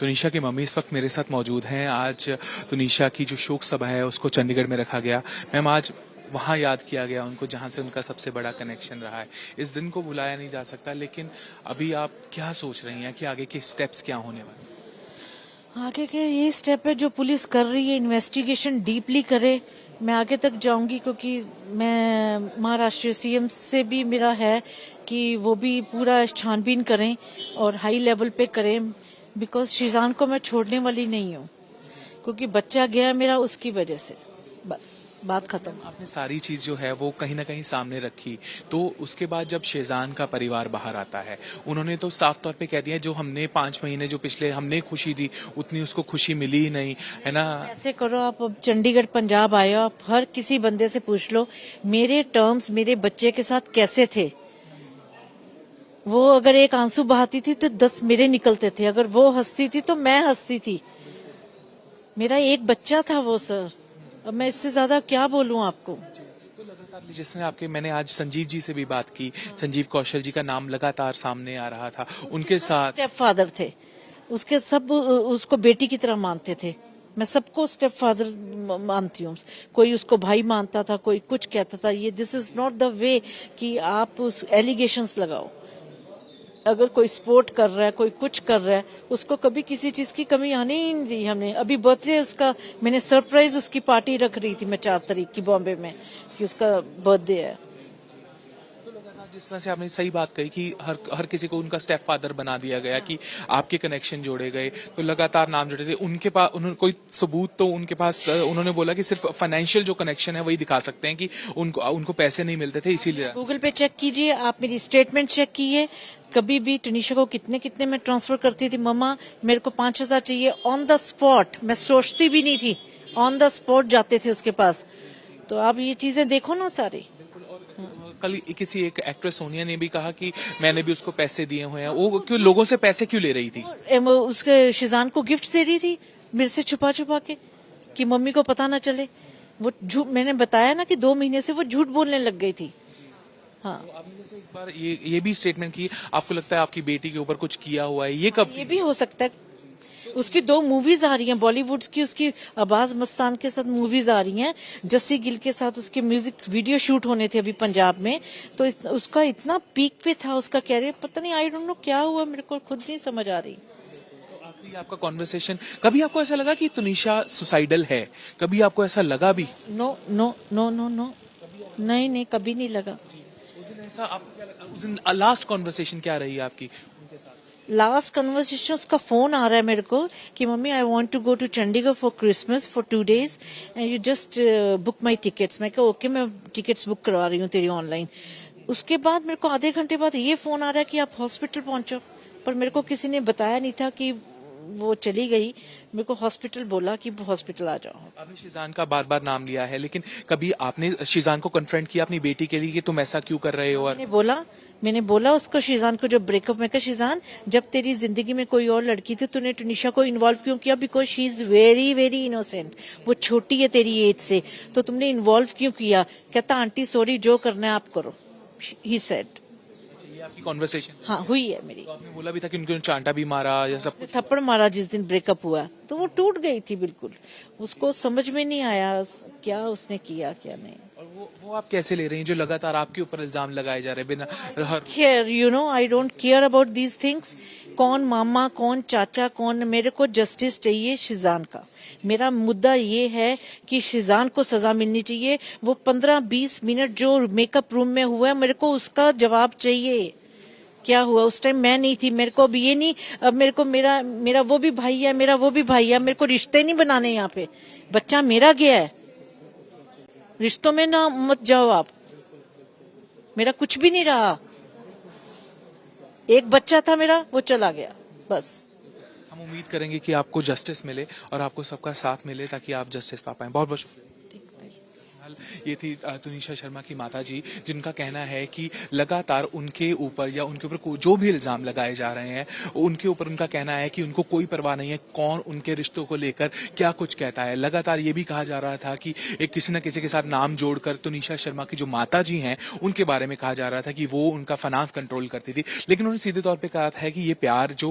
तुनिशा की मम्मी इस वक्त मेरे साथ मौजूद हैं। आज तुनिशा की जो शोक सभा है उसको चंडीगढ़ में रखा गया। मैम, आज वहाँ याद किया गया उनको जहाँ से उनका सबसे बड़ा कनेक्शन रहा है। इस दिन को भुलाया नहीं जा सकता, लेकिन अभी आप क्या सोच रही हैं कि आगे के स्टेप्स क्या होने वाले? आगे के ये स्टेप है जो पुलिस कर रही है, इन्वेस्टिगेशन डीपली करे। मैं आगे तक जाऊंगी क्योंकि मैं महाराष्ट्र सीएम से भी मेरा है कि वो भी पूरा छानबीन करें और हाई लेवल पे करें, बिकॉज शीजान को मैं छोड़ने वाली नहीं हूँ, क्योंकि बच्चा गया मेरा उसकी वजह से। बस बात खत्म। आपने सारी चीज जो है वो कहीं ना कहीं सामने रखी, तो उसके बाद जब शेजान का परिवार बाहर आता है, उन्होंने तो साफ तौर पे कह दिया जो हमने 5 महीने जो पिछले हमने खुशी दी उतनी उसको खुशी मिली ही नहीं, है ना। ऐसे करो, आप अब चंडीगढ़ पंजाब आए हो, आप हर किसी बंदे से पूछ लो मेरे टर्म्स मेरे बच्चे के साथ कैसे थे। वो अगर एक आंसू बहाती थी तो 10 मेरे निकलते थे, अगर वो हंसती थी तो मैं हंसती थी। मेरा एक बच्चा था वो, सर। अब मैं इससे ज्यादा क्या बोलूं आपको। तो लगातार जिसने आपके, मैंने आज संजीव जी से भी बात की, संजीव कौशल जी का नाम लगातार सामने आ रहा था, उनके साथ स्टेप फादर थे उसके, सब उसको बेटी की तरह मानते थे। मैं सबको स्टेप फादर मानती हूँ। कोई उसको भाई मानता था, कोई कुछ कहता था। ये this is not the way कि आप उस एलिगेशंस लगाओ। अगर कोई स्पोर्ट कर रहा है, कोई कुछ कर रहा है, उसको कभी किसी चीज की कमी आने ही नहीं दी हमने। अभी बर्थडे उसका, मैंने सरप्राइज उसकी पार्टी रख रही थी मैं 4 तारीख की बॉम्बे में, कि उसका बर्थडे है। जिस तरह से आपने सही बात कही कि हर किसी को उनका स्टेप फादर बना दिया गया, कि आपके कनेक्शन जोड़े गए, तो लगातार नाम जुड़े थे उनके पास। उन्होंने कोई सबूत तो उनके पास, उन्होंने बोला कि सिर्फ फाइनेंशियल जो कनेक्शन है वही दिखा सकते हैं कि उनको पैसे नहीं मिलते थे, इसीलिए। गूगल पे चेक कीजिए, आप मेरी स्टेटमेंट चेक कीजिए। कभी भी तुनिशा को कितने कितने में ट्रांसफर करती थी। मम्मा मेरे को 5,000 चाहिए, ऑन द स्पॉट। मैं सोचती भी नहीं थी, ऑन द स्पॉट जाते थे उसके पास। तो आप ये चीजें देखो ना सारी। कल किसी एक एक्ट्रेस सोनिया ने भी कहा कि मैंने भी उसको पैसे दिए हुए हैं। वो क्यों लोगों से पैसे क्यों ले रही थी? उसके शिजान को गिफ्ट दे रही थी मेरे से छुपा छुपा के, कि मम्मी को पता ना चले। वो झूठ, मैंने बताया ना कि 2 महीने से वो झूठ बोलने लग गई थी। हाँ, तो आपने जैसे एक बार ये भी स्टेटमेंट की, आपको लगता है आपकी बेटी के ऊपर कुछ किया हुआ है, ये कब? ये भी हो सकता है। उसकी 2 मूवीज आ रही हैं बॉलीवुड की, उसकी अब्बास मस्तान के साथ मूवीज आ रही हैं, जस्सी गिल के साथ उसके म्यूजिक वीडियो शूट होने थे अभी पंजाब में। तो उसका इतना पीक पे था उसका कैरियर, पता नहीं, आई डोंट नो क्या हुआ, मेरे को खुद नहीं समझ आ रही। तो आखिरी आपका कॉन्वर्सेशन, कभी आपको ऐसा लगा कि तुनिशा सुसाइडल है? कभी आपको ऐसा लगा भी? No no no no no, नहीं नहीं, कभी नहीं लगा। उस दिन ऐसा आपको क्या लगा? उस दिन लास्ट कॉन्वर्सेशन क्या रही आपकी उनके साथ? लास्ट कन्वर्सेशन, उसका फोन आ रहा है मेरे को कि मम्मी I want to go to Chandigarh for Christmas for 2 days and you just book my tickets. मैं कहा ओके, मैं टिकट्स बुक करवा रही हूँ तेरी ऑनलाइन। उसके बाद मेरे को आधे घंटे बाद ये फोन आ रहा है कि आप हॉस्पिटल पहुंचो, पर मेरे को किसी ने बताया नहीं था कि वो चली गई। मेरे को हॉस्पिटल बोला कि हॉस्पिटल आ जाओ। आपने शिजान का बार बार नाम लिया है, लेकिन कभी आपने शिजान को कन्फ्रंट किया अपनी बेटी के लिए कि तुम ऐसा क्यों कर रहे हो? और मैंने बोला उसको, शिजान को, जब ब्रेकअप में, कहा शिजान जब तेरी जिंदगी में कोई और लड़की थी तूने तुनिशा को इन्वॉल्व क्यों किया? Because she is very very innocent, वो छोटी है तेरी एज से, तो तुमने इन्वॉल्व क्यों किया? कहता आंटी सॉरी, जो करना है आप करो, ही सेड। ये आपकी कॉन्वर्सेशन? हाँ, हुई है मेरी। तो आपने बोला भी था कि उनको चांटा भी मारा या सब कुछ? थप्पड़ मारा जिस दिन ब्रेकअप हुआ, तो वो टूट गई थी बिल्कुल। उसको समझ में नहीं आया क्या उसने किया क्या नहीं। और वो आप कैसे ले रही हैं जो लगातार आपके ऊपर इल्जाम लगाए जा रहे हैं बिना हर? Care, you know, I don't care about these things. कौन मामा, कौन चाचा, कौन, मेरे को जस्टिस चाहिए शिजान का। मेरा मुद्दा ये है कि शिजान को सजा मिलनी चाहिए। वो 15-20 मिनट जो मेकअप रूम में हुआ है, मेरे को उसका जवाब चाहिए। क्या हुआ उस टाइम? मैं नहीं थी, मेरे को अब ये नहीं, अब मेरे को मेरा वो भी भाई है, मेरा वो भी भाई है, मेरे को रिश्ते नहीं बनाने यहाँ पे। बच्चा मेरा गया है, रिश्तों में ना मत जाओ आप। मेरा कुछ भी नहीं रहा, एक बच्चा था मेरा, वो चला गया, बस। हम उम्मीद करेंगे कि आपको जस्टिस मिले और आपको सबका साथ मिले ताकि आप जस्टिस पा पाएं। बहुत बहुत शुक्रिया। ये थी तुनिशा शर्मा की माताजी, जिनका कहना है कि लगातार उनके ऊपर या उनके ऊपर जो भी इल्जाम लगाए जा रहे हैं, उनके ऊपर उनका कहना है कि उनको कोई परवाह नहीं है कौन उनके रिश्तों को लेकर क्या कुछ कहता है। लगातार ये भी कहा जा रहा था कि एक किसी न किसी के साथ नाम जोड़कर तुनिशा शर्मा की जो माताजी हैं उनके बारे में कहा जा रहा था कि वो उनका फाइनेंस कंट्रोल करती थी। लेकिन उन्होंने सीधे तौर पे कहा था कि ये प्यार जो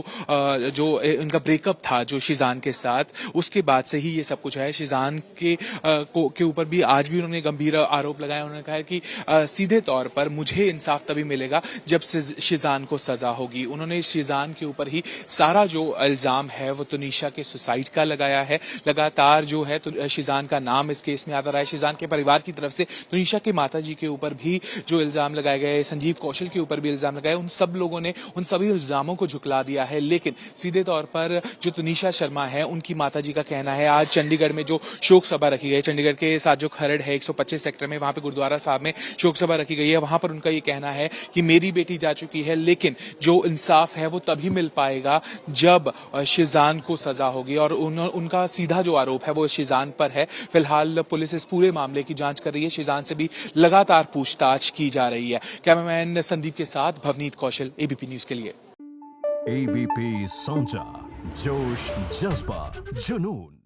उनका ब्रेकअप था जो शिजान के साथ, उसके बाद से ही ये सब कुछ है। शिजान के ऊपर भी आज भी उन्होंने गंभीर आरोप लगाया। उन्होंने कहा कि सीधे तौर पर मुझे इंसाफ तभी मिलेगा जब शिजान को सजा होगी। उन्होंने शिजान के ऊपर ही सारा जो इल्जाम है वो तुनिशा के सुसाइड का लगाया है। लगातार जो है तो शिजान का नाम इस केस में आता रहा है। शिजान के परिवार की तरफ से तुनिशा के माताजी के ऊपर भी जो इल्जाम लगाए गए, संजीव कौशल के ऊपर भी इल्जाम लगाए, उन सब लोगों ने उन सभी इल्जामों को झुकला दिया है। लेकिन सीधे तौर पर जो तुनिशा शर्मा है उनकी माताजी का कहना है, आज चंडीगढ़ में जो शोक सभा रखी गई, चंडीगढ़ के साथ जो खरड़ है 125 सेक्टर में, वहां पे गुरुद्वारा साहब में शोक सभा रखी गई है। वहां पर उनका ये कहना है कि मेरी बेटी जा चुकी है, लेकिन जो इंसाफ है वो तभी मिल पाएगा जब शिजान को सजा होगी। और उनका सीधा जो आरोप है वो शिजान पर है। फिलहाल पुलिस इस पूरे मामले की जांच कर रही है। शिजान से भी लगातार पूछताछ की जा रही है। कैमरामैन संदीप के साथ भवनीत कौशल, एबीपी न्यूज के लिए। एबीपी साउंड, जोश, जज्बा, जुनून।